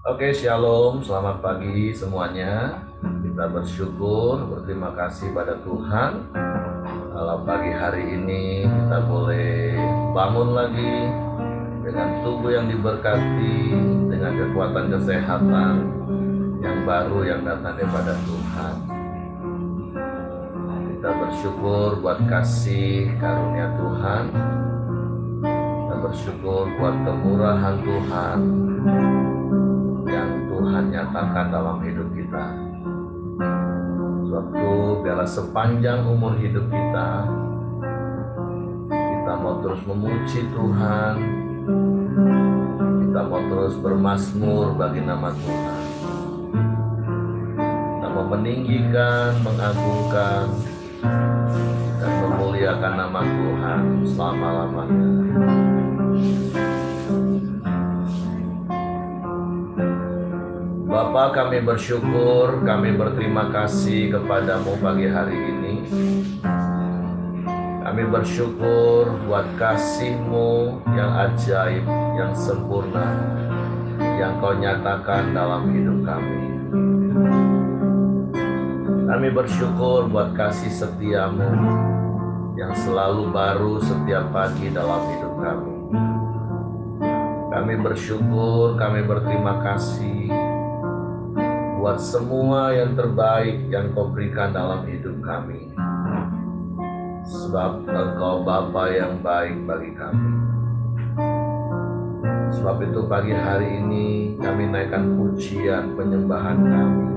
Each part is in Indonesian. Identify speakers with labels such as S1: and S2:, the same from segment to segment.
S1: Oke, shalom, selamat pagi semuanya. Kita bersyukur, berterima kasih pada Tuhan. Kalau pagi hari ini kita boleh bangun lagi dengan tubuh yang diberkati, dengan kekuatan kesehatan yang baru yang datang daripada Tuhan. Kita bersyukur buat kasih karunia Tuhan. Kita bersyukur buat kemurahan Tuhan yang Tuhan nyatakan dalam hidup kita. Suatu biarlah sepanjang umur hidup kita mau terus memuji Tuhan, kita mau terus bermazmur bagi nama Tuhan. Kita mau meninggikan, mengagungkan, dan memuliakan nama Tuhan selama-lamanya. Bapa, kami bersyukur, kami berterima kasih kepadamu pagi hari ini. Kami bersyukur buat kasih-Mu yang ajaib, yang sempurna, yang Kau nyatakan dalam hidup kami. Kami bersyukur buat kasih setia-Mu yang selalu baru setiap pagi dalam hidup kami. Kami bersyukur, kami berterima kasih buat semua yang terbaik yang Kau berikan dalam hidup kami. Sebab Engkau Bapa yang baik bagi kami. Sebab itu pagi hari ini kami naikkan pujian penyembahan kami.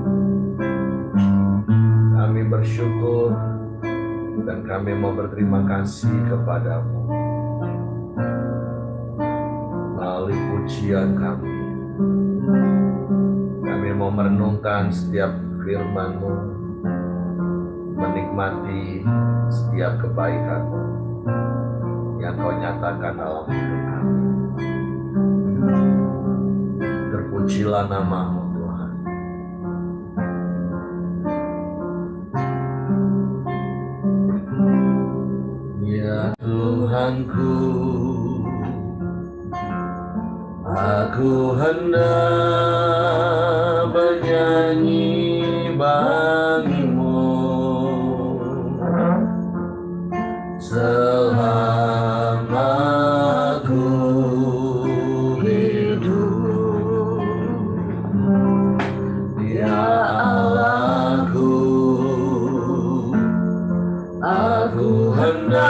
S1: Kami bersyukur dan kami mau berterima kasih kepadamu melalui pujian kami. Kami mau merenungkan setiap firman-Mu, menikmati setiap kebaikan-Mu yang Kau nyatakan dalam hidup kami. Terpujilah nama-Mu Tuhan. Ya Tuhanku, aku hendak bernyanyi bagimu selama aku hidup. Ya Allahku, aku hendak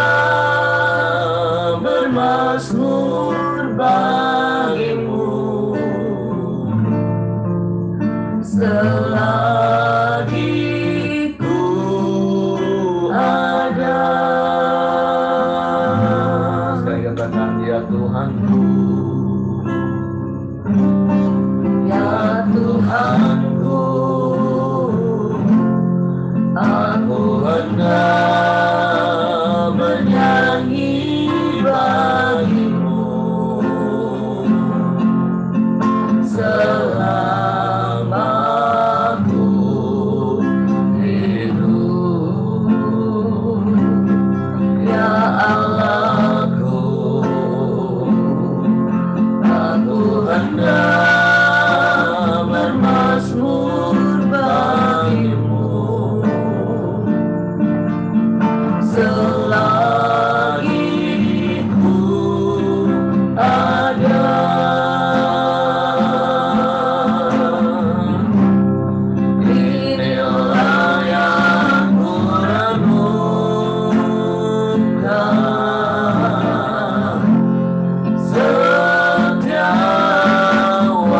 S1: bermazmur bagimu selagi ku ada. Sekali katakan, ya Tuhanku, ya Tuhanku, aku hendak bernyanyi bagimu selama aku hidup. Ya Allahku, aku hendak bermazmur bagimu selagi ku ada. Inilah yang ku renungkan setiap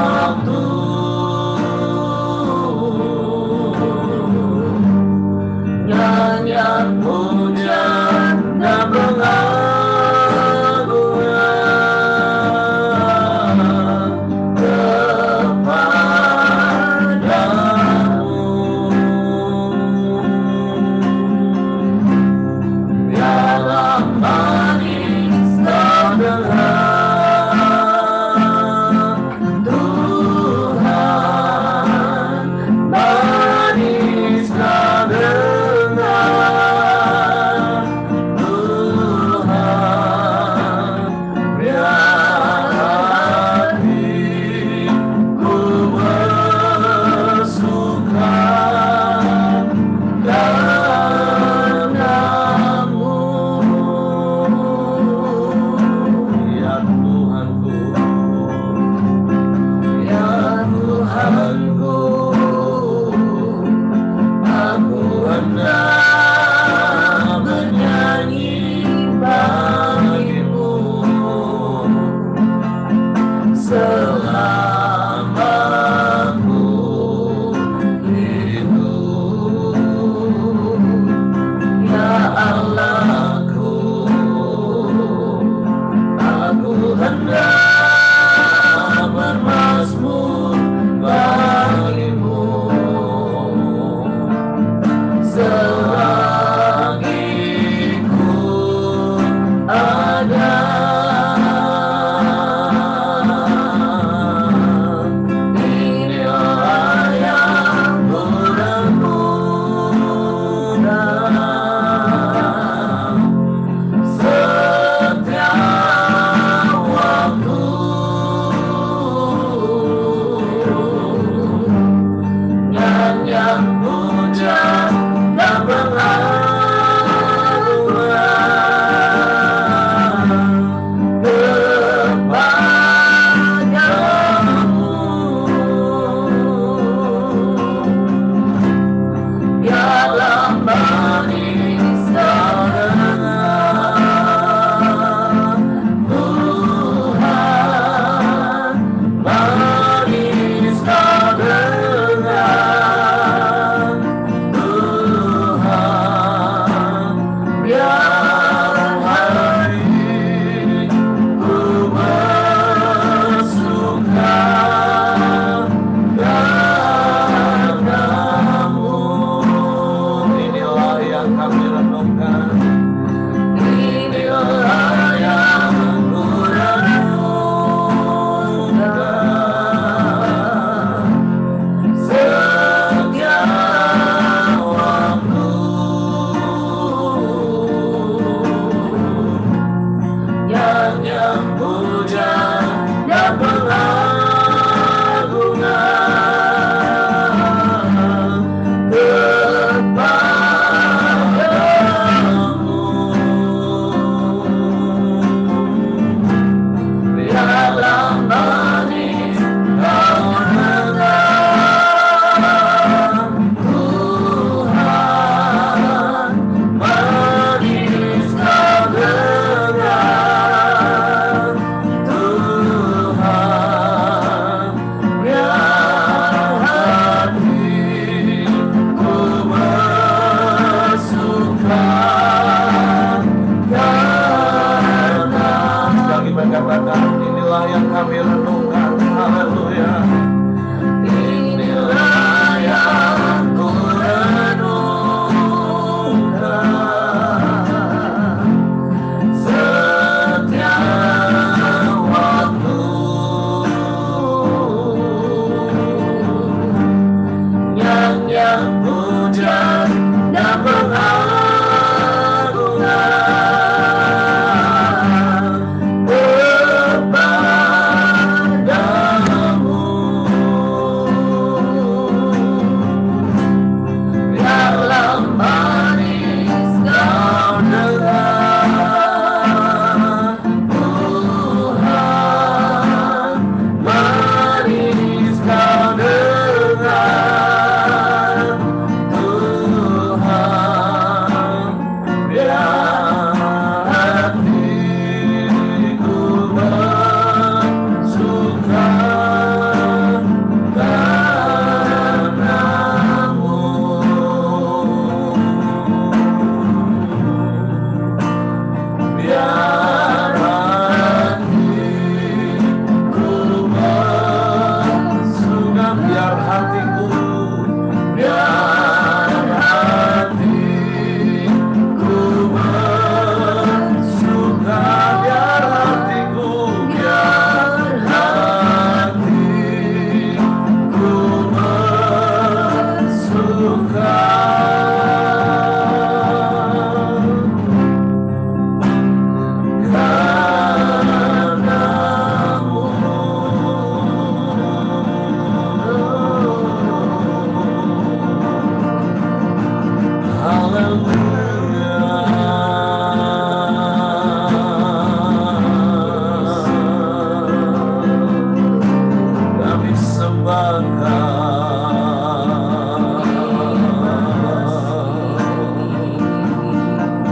S1: yang kami renungkan. Haleluya. Inilah yang ku renungkan setiap waktu, yang puja dan pengagungan kepadamu. Biarlah manis kau dengar, Tuhan, manis kau dengar, Tuhan. Biar hatiku bersuka karenamu. Biar hatiku bersuka, biar hatiku, biar hatiku bersuka, biar hatiku, biar hatiku bersuka kami sembah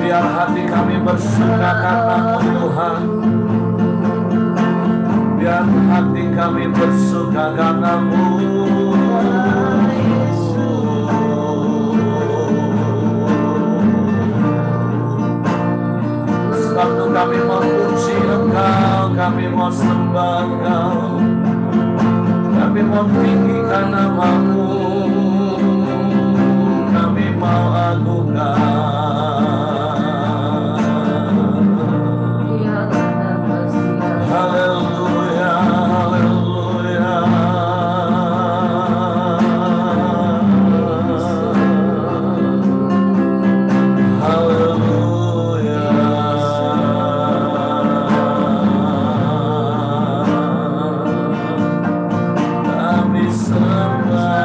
S1: biar hati kami bersuka karena Tuhan. Biar hati kami bersuka karena-Mu, waktu kami mau puji Engkau, kami mau sembah Engkau, kami mau tinggikan nama-Mu, kami mau agungkan. Haleluya, haleluya. Haleluya. Kami sembah.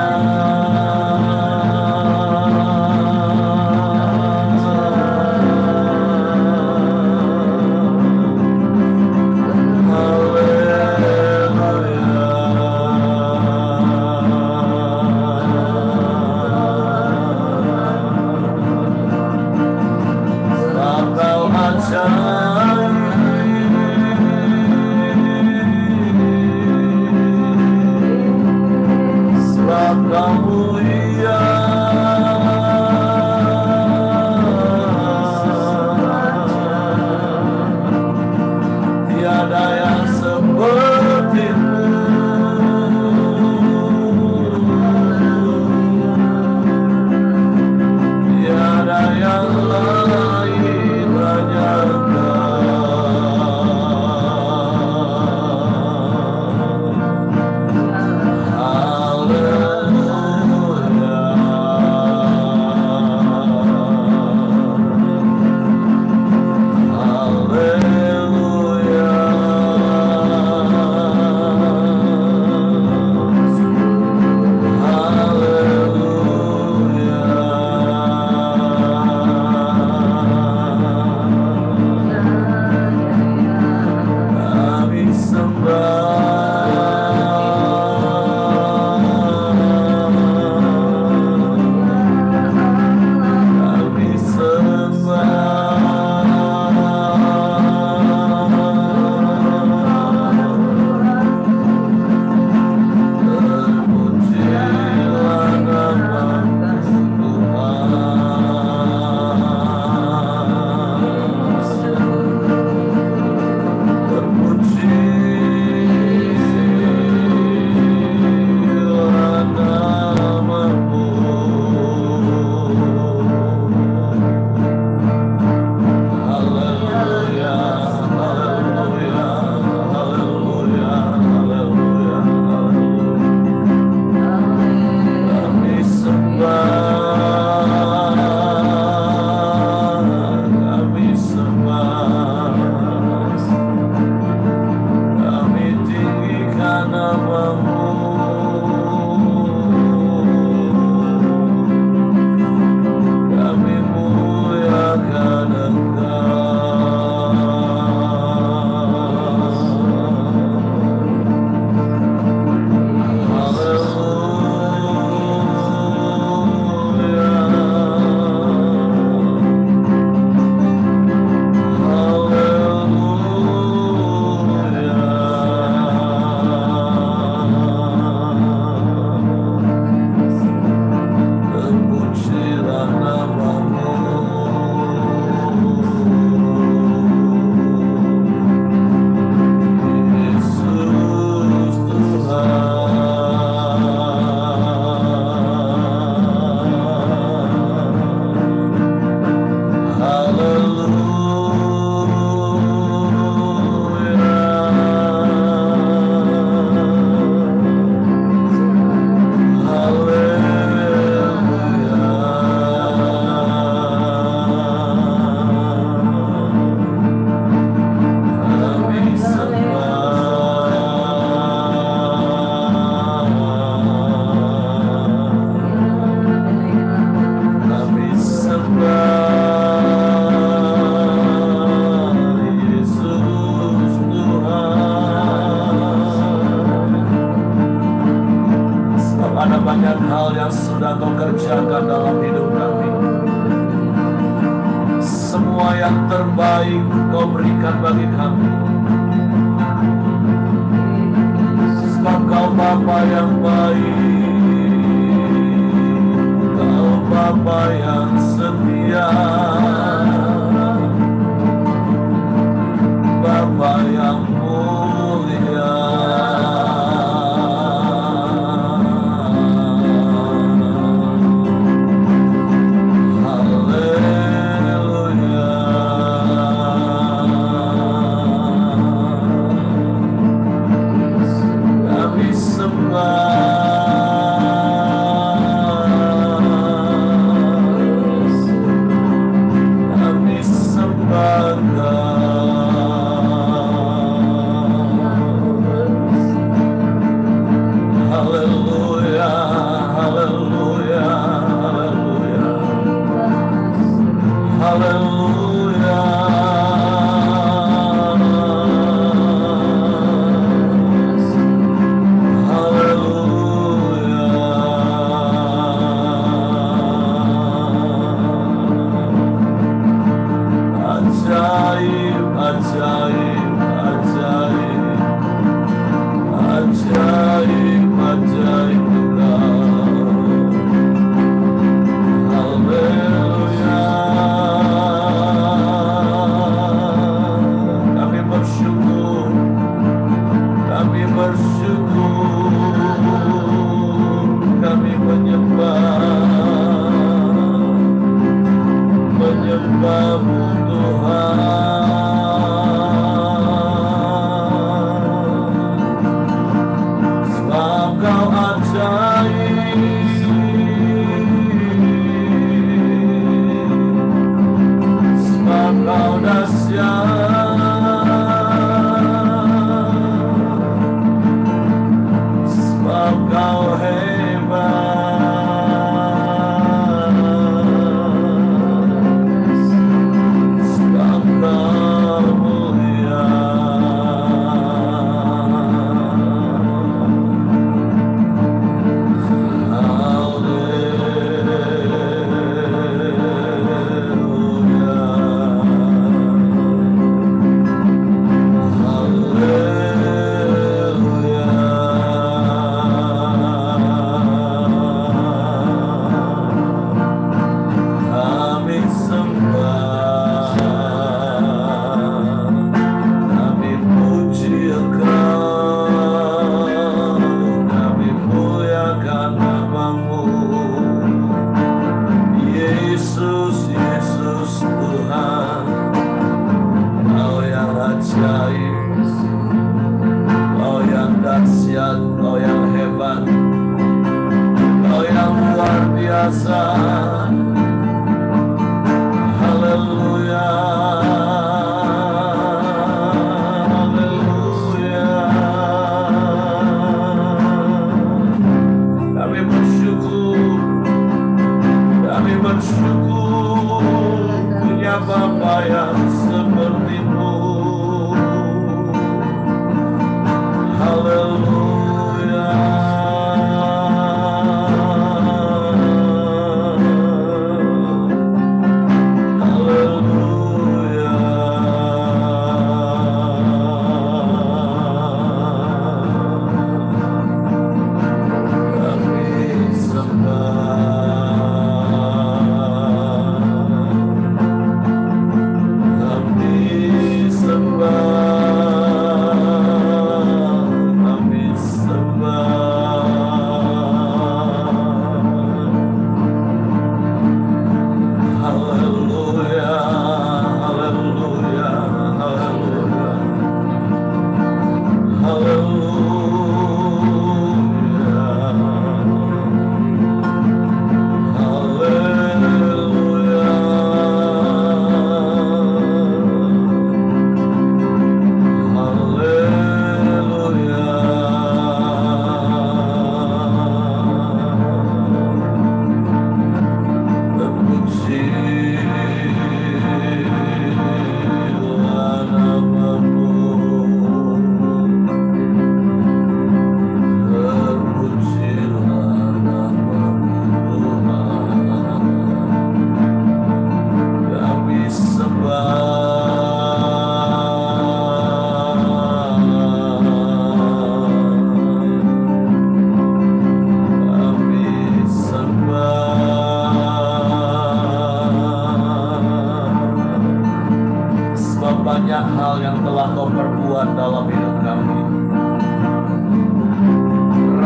S1: namamu, kami muliakan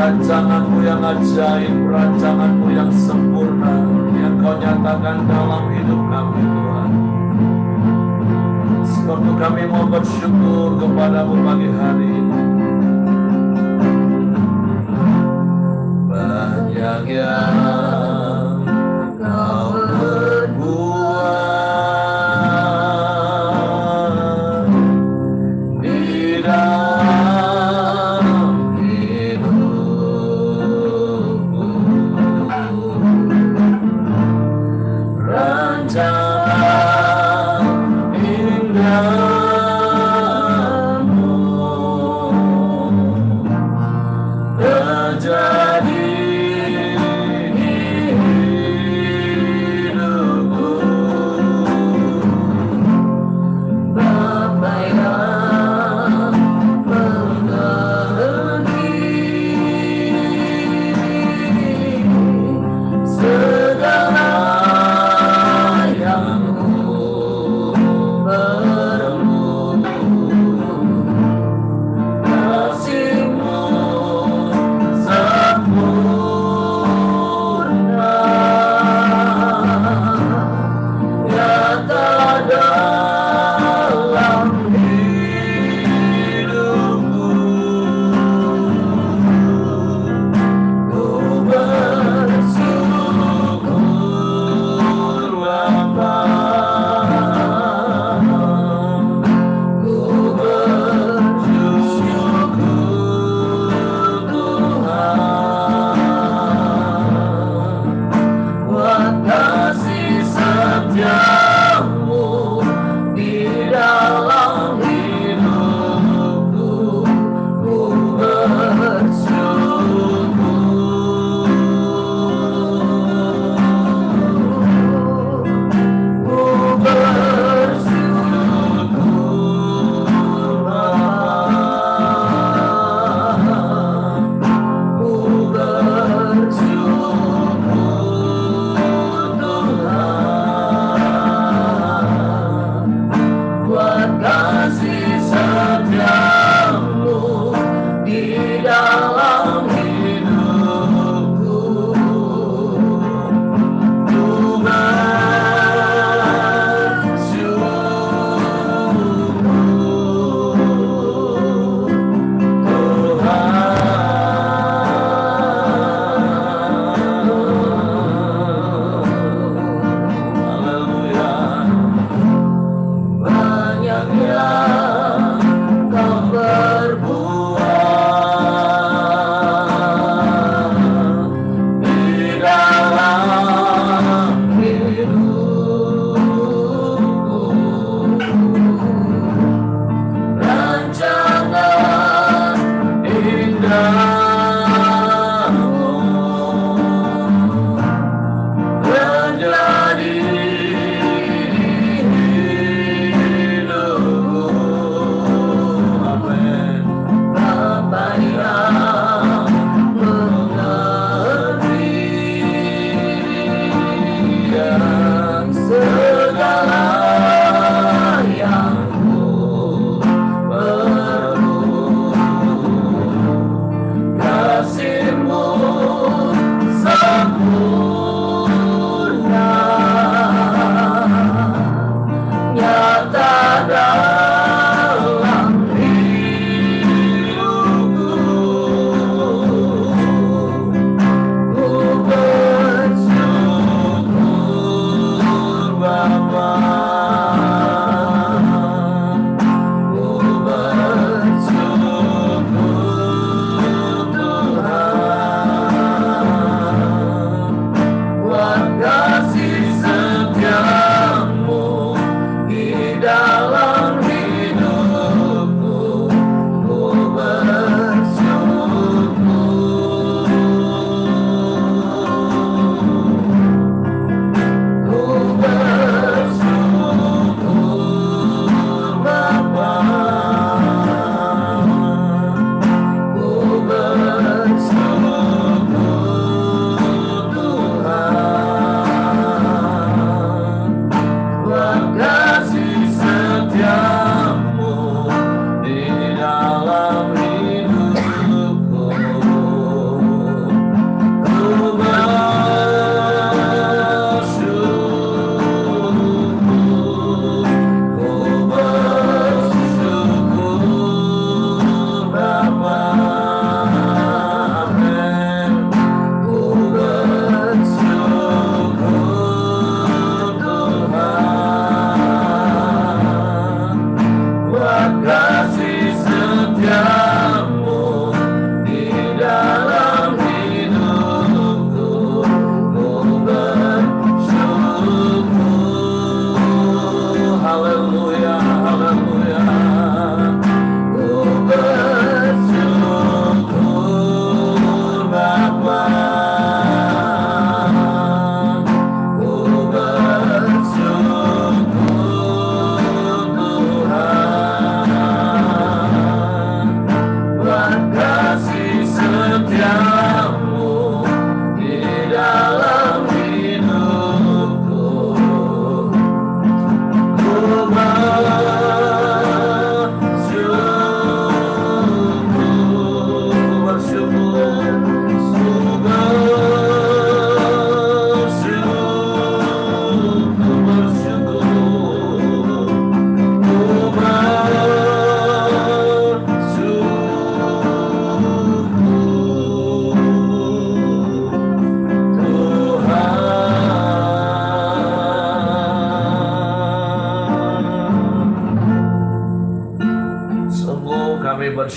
S1: rancangan-Mu yang ajaib, rancangan-Mu yang sempurna, yang Kau nyatakan dalam hidup kami, Tuhan. Sebab itu kami mau bersyukur kepada-Mu pagi hari ini. Banyak yang Kau perbuat di dalam hidupku, rancangan indah-Mu terjadi di hidupku. Bapa yang mengasihi segala yang Ku perlu, kasih-Mu sempurna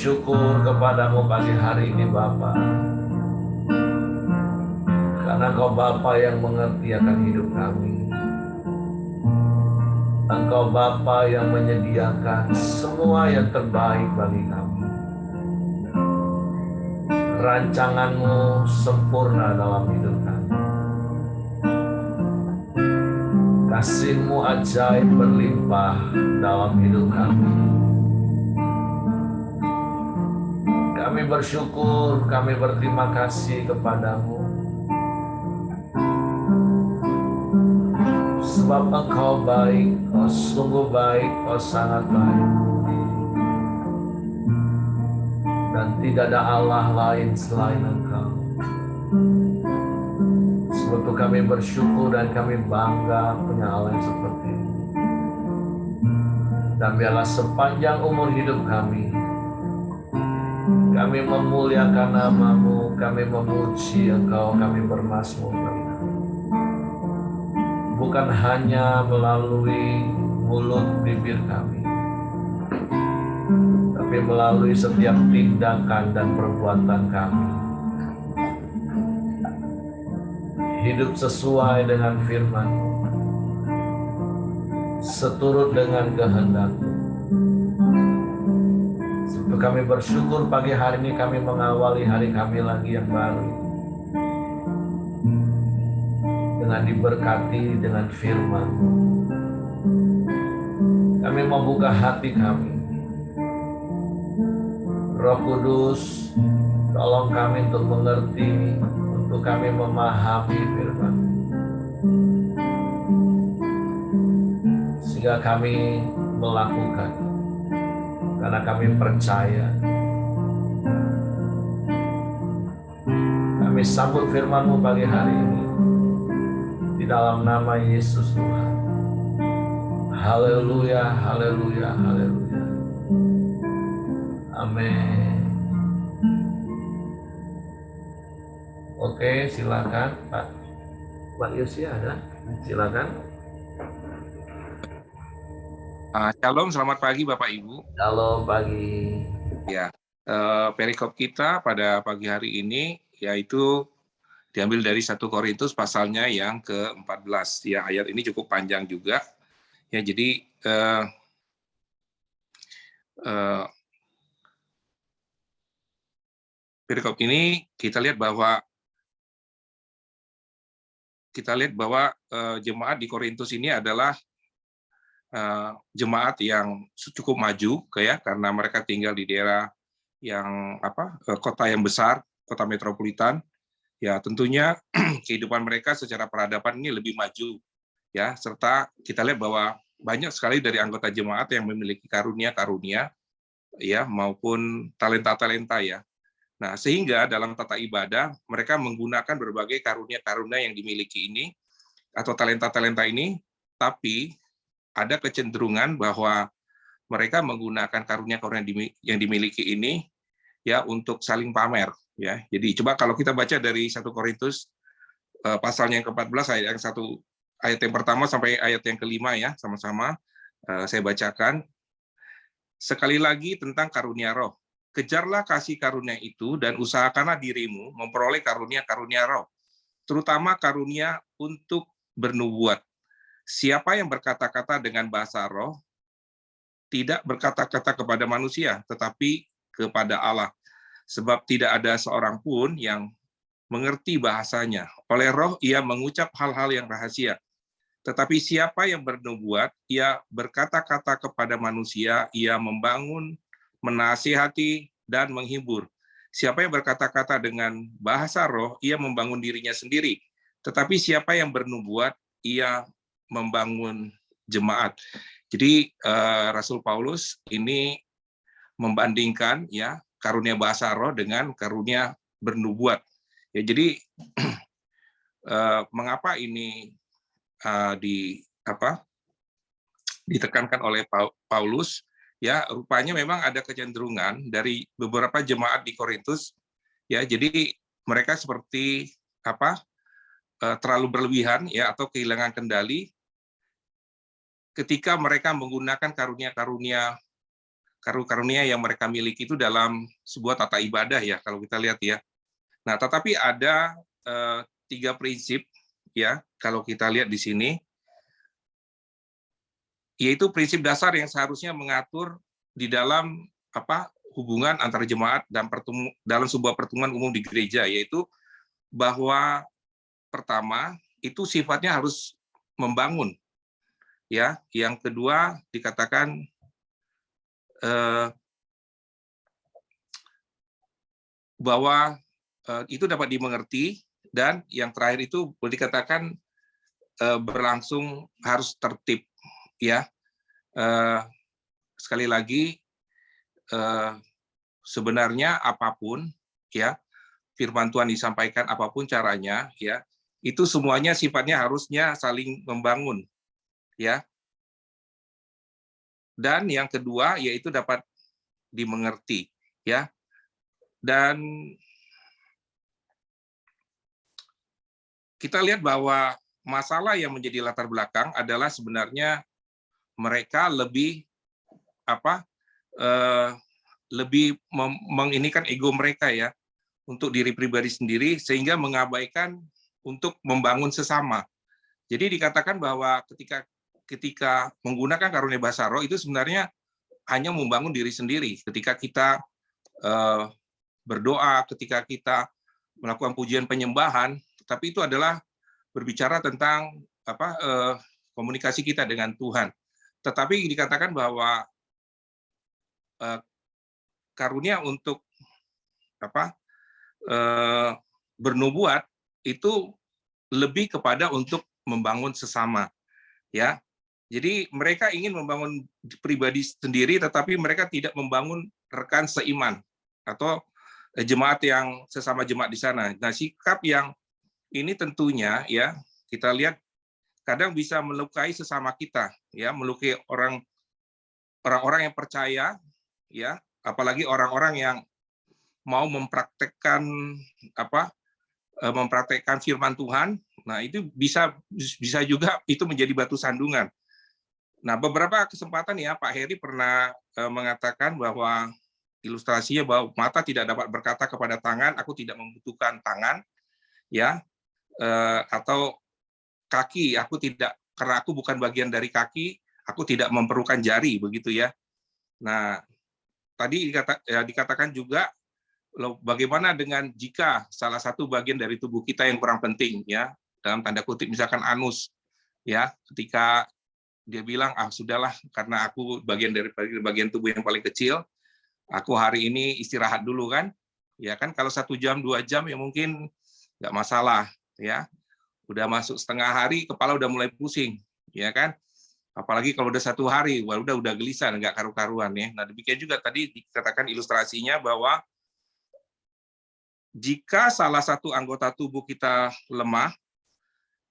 S1: bersyukur kepadamu pagi hari ini Bapa, karena Engkau Bapa yang mengerti akan hidup kami. Engkau Bapa yang menyediakan semua yang terbaik bagi kami. Rancangan-Mu sempurna dalam hidup kami. Kasih-Mu ajaib berlimpah dalam hidup kami. Kami bersyukur, kami berterima kasih kepadamu. Sebab Engkau baik, Engkau sungguh baik, Engkau sangat baik. Dan tidak ada Allah lain selain Engkau. Sebab itu kami bersyukur dan kami bangga punya Allah yang seperti ini. Dan biarlah sepanjang umur hidup kami memuliakan nama-Mu, kami memuji Engkau, kami bermazmur bagi Engkau. Bukan hanya melalui mulut bibir kami, tapi melalui setiap tindakan dan perbuatan kami. Hidup sesuai dengan firman-Mu, seturut dengan kehendak-Mu. Sebab kami bersyukur pagi hari ini kami mengawali hari kami lagi yang baru, dengan diberkati dengan firman-Mu. Kami membuka hati kami. Roh Kudus, tolong kami untuk mengerti, untuk kami memahami firman, sehingga kami melakukan, karena kami percaya. Kami sambut firman-Mu pagi hari ini, di dalam nama Yesus Tuhan. Haleluya, haleluya, haleluya. Amin. Oke, silakan Pak Yosi ada? Silakan.
S2: Shalom, selamat pagi Bapak Ibu.
S1: Shalom pagi.
S2: Ya, perikop kita pada pagi hari ini yaitu diambil dari 1 Korintus pasalnya yang ke-14. Ya, ayat ini cukup panjang juga. Ya, jadi perikop ini kita lihat bahwa jemaat di Korintus ini adalah jemaat yang cukup maju, karena mereka tinggal di daerah yang kota yang besar, kota metropolitan. Ya, tentunya kehidupan mereka secara peradaban ini lebih maju, ya. Serta kita lihat bahwa banyak sekali dari anggota jemaat yang memiliki karunia-karunia, ya, maupun talenta-talenta, ya. Nah, sehingga dalam tata ibadah mereka menggunakan berbagai karunia-karunia yang dimiliki ini atau talenta-talenta ini, tapi ada kecenderungan bahwa mereka menggunakan karunia-karunia yang dimiliki ini ya untuk saling pamer, ya. Jadi coba kalau kita baca dari 1 Korintus pasalnya yang ke-14 ayat yang pertama sampai ayat yang kelima, ya, sama-sama saya bacakan. Sekali lagi tentang karunia roh. Kejarlah kasih karunia itu dan usahakanlah dirimu memperoleh karunia-karunia roh, terutama karunia untuk bernubuat. Siapa yang berkata-kata dengan bahasa roh, tidak berkata-kata kepada manusia, tetapi kepada Allah. Sebab tidak ada seorang pun yang mengerti bahasanya. Oleh roh ia mengucap hal-hal yang rahasia. Tetapi siapa yang bernubuat, ia berkata-kata kepada manusia, ia membangun, menasihati, dan menghibur. Siapa yang berkata-kata dengan bahasa roh, ia membangun dirinya sendiri. Tetapi siapa yang bernubuat, ia membangun jemaat. Jadi Rasul Paulus ini membandingkan, ya, karunia bahasa roh dengan karunia bernubuat. Ya, jadi mengapa ini ditekankan oleh Paulus? Ya, rupanya memang ada kecenderungan dari beberapa jemaat di Korintus, ya. Jadi mereka seperti terlalu berlebihan, ya, atau kehilangan kendali ketika mereka menggunakan karunia yang mereka miliki itu dalam sebuah tata ibadah ya, kalau kita lihat ya. Nah, tetapi ada 3 prinsip ya, kalau kita lihat di sini, yaitu prinsip dasar yang seharusnya mengatur di dalam hubungan antara jemaat dan dalam sebuah pertemuan umum di gereja, yaitu bahwa pertama itu sifatnya harus membangun ya. Yang kedua dikatakan bahwa itu dapat dimengerti, dan yang terakhir itu boleh dikatakan berlangsung harus tertib ya. Sekali lagi, sebenarnya apapun ya firman Tuhan disampaikan, apapun caranya ya, itu semuanya sifatnya harusnya saling membangun ya. Dan yang kedua yaitu dapat dimengerti ya. Dan kita lihat bahwa masalah yang menjadi latar belakang adalah sebenarnya mereka lebih lebih menginikan ego mereka ya, untuk diri pribadi sendiri, sehingga mengabaikan untuk membangun sesama. Jadi dikatakan bahwa ketika menggunakan karunia bahasa roh itu sebenarnya hanya membangun diri sendiri. Ketika kita berdoa, ketika kita melakukan pujian penyembahan, tapi itu adalah berbicara tentang komunikasi kita dengan Tuhan. Tetapi dikatakan bahwa karunia untuk bernubuat itu lebih kepada untuk membangun sesama ya. Jadi mereka ingin membangun pribadi sendiri, tetapi mereka tidak membangun rekan seiman atau jemaat yang sesama jemaat di sana. Nah, sikap yang ini tentunya ya kita lihat kadang bisa melukai sesama kita ya, melukai orang-orang yang percaya ya, apalagi orang-orang yang mau mempraktekkan firman Tuhan. Nah, itu bisa juga itu menjadi batu sandungan. Nah, beberapa kesempatan ya Pak Heri pernah mengatakan bahwa ilustrasinya bahwa mata tidak dapat berkata kepada tangan, aku tidak membutuhkan tangan, ya, atau kaki, aku tidak, karena aku bukan bagian dari kaki, aku tidak memerlukan jari, begitu ya. Nah, tadi dikatakan juga, bagaimana dengan jika salah satu bagian dari tubuh kita yang kurang penting, ya, dalam tanda kutip misalkan anus, ya, ketika dia bilang, sudahlah, karena aku bagian dari bagian tubuh yang paling kecil, aku hari ini istirahat dulu kan, ya kan, kalau 1 jam 2 jam ya mungkin nggak masalah, ya, udah masuk setengah hari kepala udah mulai pusing, ya kan, apalagi kalau udah 1 hari, udah gelisah, nggak karu-karuan ya. Nah, demikian juga tadi dikatakan ilustrasinya bahwa jika salah satu anggota tubuh kita lemah,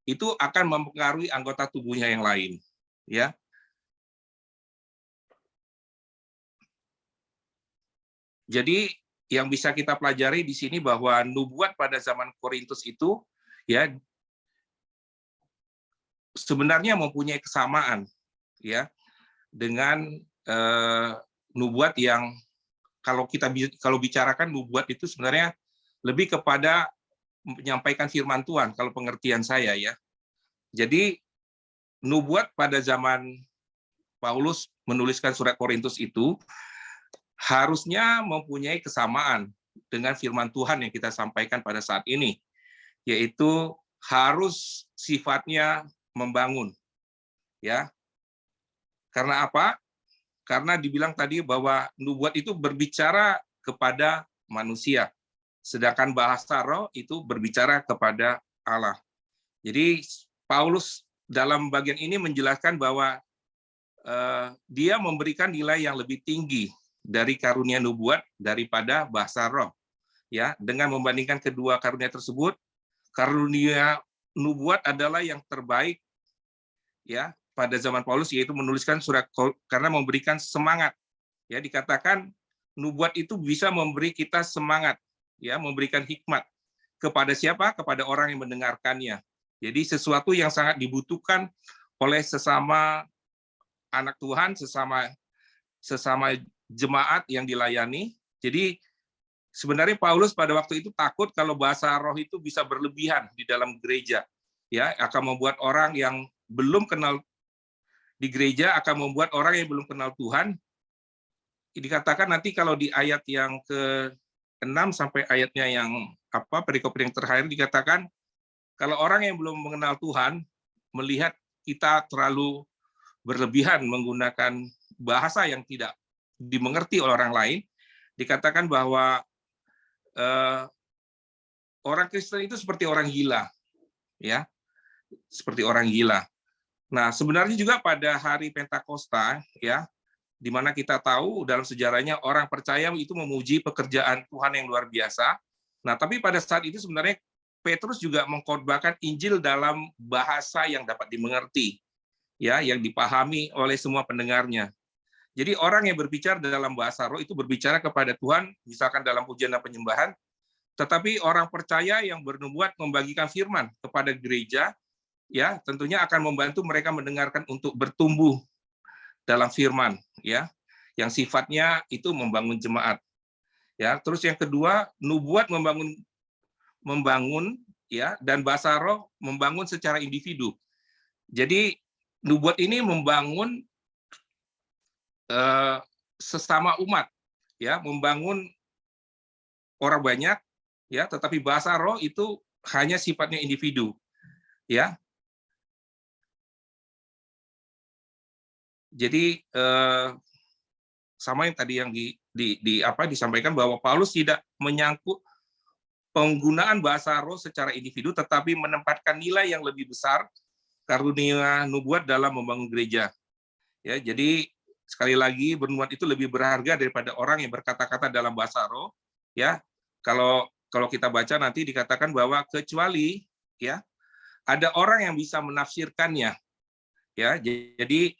S2: itu akan mempengaruhi anggota tubuhnya yang lain, ya. Jadi yang bisa kita pelajari di sini bahwa nubuat pada zaman Korintus itu ya sebenarnya mempunyai kesamaan ya dengan nubuat yang kalau bicarakan nubuat itu sebenarnya lebih kepada menyampaikan firman Tuhan kalau pengertian saya ya. Jadi nubuat pada zaman Paulus menuliskan surat Korintus itu harusnya mempunyai kesamaan dengan firman Tuhan yang kita sampaikan pada saat ini, yaitu harus sifatnya membangun. Ya. Karena apa? Karena dibilang tadi bahwa nubuat itu berbicara kepada manusia, sedangkan bahasa roh itu berbicara kepada Allah. Jadi Paulus dalam bagian ini menjelaskan bahwa dia memberikan nilai yang lebih tinggi dari karunia nubuat daripada bahasa roh. Ya, dengan membandingkan kedua karunia tersebut, karunia nubuat adalah yang terbaik ya pada zaman Paulus, yaitu menuliskan surat karena memberikan semangat. Ya, dikatakan nubuat itu bisa memberi kita semangat, ya, memberikan hikmat kepada siapa? Kepada orang yang mendengarkannya. Jadi sesuatu yang sangat dibutuhkan oleh sesama anak Tuhan, sesama jemaat yang dilayani. Jadi sebenarnya Paulus pada waktu itu takut kalau bahasa roh itu bisa berlebihan di dalam gereja, ya, akan membuat orang yang belum kenal di gereja, akan membuat orang yang belum kenal Tuhan. Dikatakan nanti kalau di ayat yang ke-6 sampai ayatnya yang perikop yang terakhir dikatakan kalau orang yang belum mengenal Tuhan melihat kita terlalu berlebihan menggunakan bahasa yang tidak dimengerti oleh orang lain, dikatakan bahwa orang Kristen itu seperti orang gila, ya, seperti orang gila. Nah, sebenarnya juga pada hari Pentakosta, ya, di mana kita tahu dalam sejarahnya orang percaya itu memuji pekerjaan Tuhan yang luar biasa. Nah, tapi pada saat itu sebenarnya Petrus juga mengkhotbahkan Injil dalam bahasa yang dapat dimengerti, ya, yang dipahami oleh semua pendengarnya. Jadi orang yang berbicara dalam bahasa roh itu berbicara kepada Tuhan, misalkan dalam pujian dan penyembahan, tetapi orang percaya yang bernubuat membagikan firman kepada gereja, ya, tentunya akan membantu mereka mendengarkan untuk bertumbuh dalam firman, ya, yang sifatnya itu membangun jemaat. Ya, terus yang kedua, nubuat membangun, ya, dan bahasa roh membangun secara individu. Jadi nubuat ini membangun sesama umat, ya, membangun orang banyak, ya, tetapi bahasa roh itu hanya sifatnya individu, ya. Jadi sama yang tadi yang disampaikan bahwa Paulus tidak menyangkut penggunaan bahasa roh secara individu, tetapi menempatkan nilai yang lebih besar karunia nubuat dalam membangun gereja. Ya, jadi sekali lagi bernubuat itu lebih berharga daripada orang yang berkata-kata dalam bahasa roh. Ya, kalau kita baca nanti dikatakan bahwa kecuali, ya, ada orang yang bisa menafsirkannya. Ya, jadi